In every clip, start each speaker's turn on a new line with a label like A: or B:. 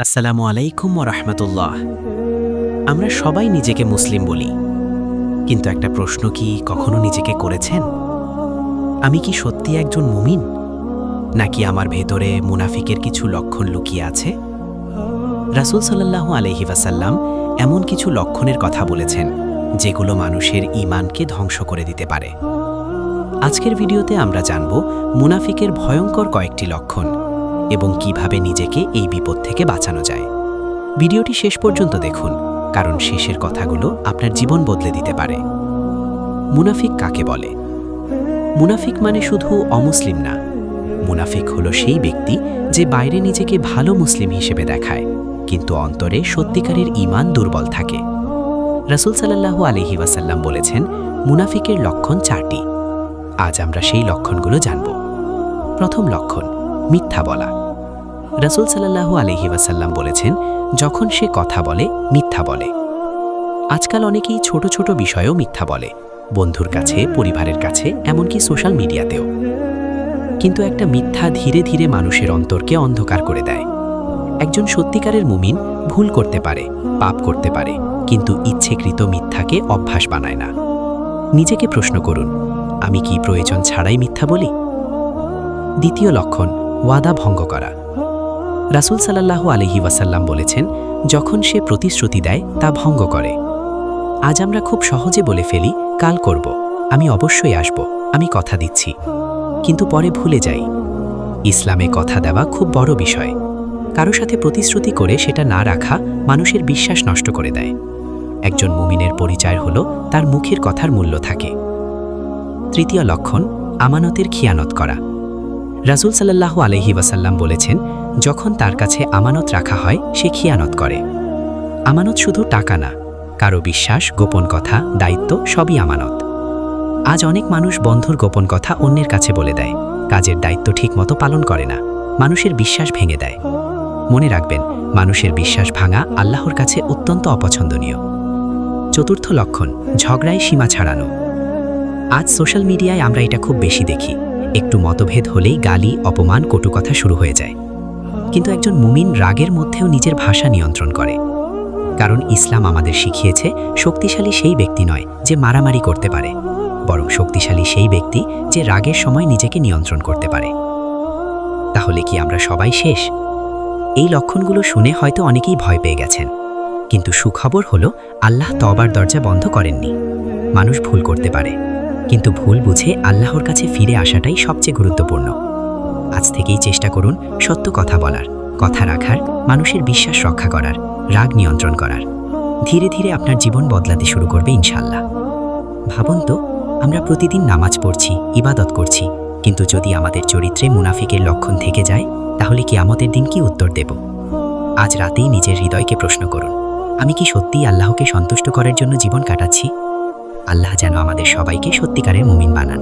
A: আসসালামু আলাইকুম ওয়া রাহমাতুল্লাহ। আমরা সবাই নিজেকে মুসলিম বলি, কিন্তু একটা প্রশ্ন কি কখনো নিজেকে করেছেন? আমি কি সত্যি একজন মুমিন, নাকি আমার ভেতরে মুনাফিকের কিছু লক্ষণ লুকিয়ে আছে? রাসূল সাল্লাল্লাহু আলাইহি ওয়াসাল্লাম এমন কিছু লক্ষণের কথা বলেছেন যেগুলো মানুষের ঈমানকে ধ্বংস করে দিতে পারে। আজকের ভিডিওতে আমরা জানব মুনাফিকের ভয়ঙ্কর কয়েকটি লক্ষণ এবং কিভাবে নিজেকে এই বিপদ থেকে বাঁচানো যায়। ভিডিওটি শেষ পর্যন্ত দেখুন, কারণ শেষের কথাগুলো আপনার জীবন বদলে দিতে পারে। মুনাফিক কাকে বলে? মুনাফিক মানে শুধু অমুসলিম না। মুনাফিক হলো সেই ব্যক্তি যে বাইরে নিজেকে ভালো মুসলিম হিসেবে দেখায়, কিন্তু অন্তরে সত্যিকারের ঈমান দুর্বল থাকে। রাসূল সাল্লাল্লাহু আলাইহি ওয়াসাল্লাম বলেছেন, মুনাফিকের লক্ষণ 4টি। আজ আমরা সেই লক্ষণগুলো জানব। প্রথম লক্ষণ, মিথ্যা বলা। রাসূল সাল্লাল্লাহু আলাইহি ওয়াসাল্লাম বলেছেন, যখন সে কথা বলে মিথ্যা বলে। আজকাল অনেকেই ছোট ছোট বিষয়েও মিথ্যা বলে, বন্ধুর কাছে, পরিবারের কাছে, এমনকি সোশ্যাল মিডিয়াতেও। কিন্তু একটা মিথ্যা ধীরে ধীরে মানুষের অন্তরকে অন্ধকার করে দেয়। একজন সত্যিকারের মুমিন ভুল করতে পারে, পাপ করতে পারে, কিন্তু ইচ্ছেকৃত মিথ্যাকে অভ্যাস বানায় না। নিজেকে প্রশ্ন করুন, আমি কি প্রয়োজন ছাড়াই মিথ্যা বলি? দ্বিতীয় লক্ষণ, ওয়াদা ভঙ্গ করা। রাসূল সাল্লাল্লাহু আলাইহি ওয়াসাল্লাম বলেছেন, যখন সে প্রতিশ্রুতি দেয় তা ভঙ্গ করে। আজ আমরা খুব সহজে বলে ফেলি, কাল করব, আমি অবশ্যই আসব, আমি কথা দিচ্ছি, কিন্তু পরে ভুলে যাই। ইসলামে কথা দেওয়া খুব বড় বিষয়। কারো সাথে প্রতিশ্রুতি করে সেটা না রাখা মানুষের বিশ্বাস নষ্ট করে দেয়। একজন মুমিনের পরিচয় হলো তার মুখের কথার মূল্য থাকে। তৃতীয় লক্ষণ, আমানতের খিয়ানত করা। রাসূল সাল্লাল্লাহু আলাইহি ওয়াসাল্লাম বলেছেন, যখন তার কাছে আমানত রাখা হয় সে খিয়ানত করে। আমানত শুধু টাকা না, কারো বিশ্বাস, গোপন কথা, দায়িত্ব সবই আমানত। আজ অনেক মানুষ বন্ধুর গোপন কথা অন্যের কাছে বলে দেয়, কাজের দায়িত্ব ঠিকমতো পালন করে না, মানুষের বিশ্বাস ভেঙে দেয়। মনে রাখবেন, মানুষের বিশ্বাস ভাঙা আল্লাহর কাছে অত্যন্ত অপছন্দনীয়। চতুর্থ লক্ষণ, ঝগড়ায় সীমা ছাড়ানো। আজ সোশ্যাল মিডিয়ায় আমরা এটা খুব বেশি দেখি। একটু মতভেদ হলেই গালি, অপমান, কটু কথা শুরু হয়ে যায়। কিন্তু একজন মুমিন রাগের মধ্যেও নিজের ভাষা নিয়ন্ত্রণ করে, কারণ ইসলাম আমাদের শিখিয়েছে শক্তিশালী সেই ব্যক্তি নয় যে মারামারি করতে পারে, বরং শক্তিশালী সেই ব্যক্তি যে রাগের সময় নিজেকে নিয়ন্ত্রণ করতে পারে। তাহলে কি আমরা সবাই শেষ? এই লক্ষণগুলো শুনে হয়তো অনেকেই ভয় পেয়ে গেছেন, কিন্তু সুখবর হলো আল্লাহ তওবার দরজা বন্ধ করেননি। মানুষ ভুল করতে পারে, কিন্তু ভুল বুঝে আল্লাহর কাছে ফিরে আসাটাই সবচেয়ে গুরুত্বপূর্ণ। আজ থেকেই চেষ্টা করুন সত্য কথা বলার, কথা রাখার, মানুষের বিশ্বাস রক্ষা করার, রাগ নিয়ন্ত্রণ করার। ধীরে ধীরে আপনার জীবন বদলাতে শুরু করবে ইনশাআল্লাহ। ভাবুন তো, আমরা প্রতিদিন নামাজ পড়ছি, ইবাদত করছি, কিন্তু যদি আমাদের চরিত্রে মুনাফিকের লক্ষণ থেকে যায়, তাহলে কিয়ামতের দিন কি উত্তর দেব? আজ রাতেই নিজের হৃদয়কে প্রশ্ন করুন, আমি কি সত্যিই আল্লাহকে সন্তুষ্ট করার জন্য জীবন কাটাচ্ছি? আল্লাহ যেন আমাদের সবাইকে সত্যিকারের মুমিন বানান।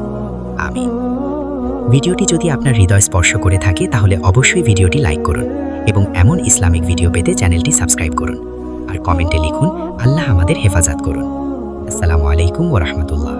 A: আমিন। ভিডিওটি যদি আপনার হৃদয় স্পর্শ করে থাকে, তাহলে অবশ্যই ভিডিওটি লাইক করুন এবং এমন ইসলামিক ভিডিও পেতে চ্যানেলটি সাবস্ক্রাইব করুন। আর কমেন্টে লিখুন, আল্লাহ আমাদের হেফাজত করুন। আসসালামু আলাইকুম ওয়া রাহমাতুল্লাহ।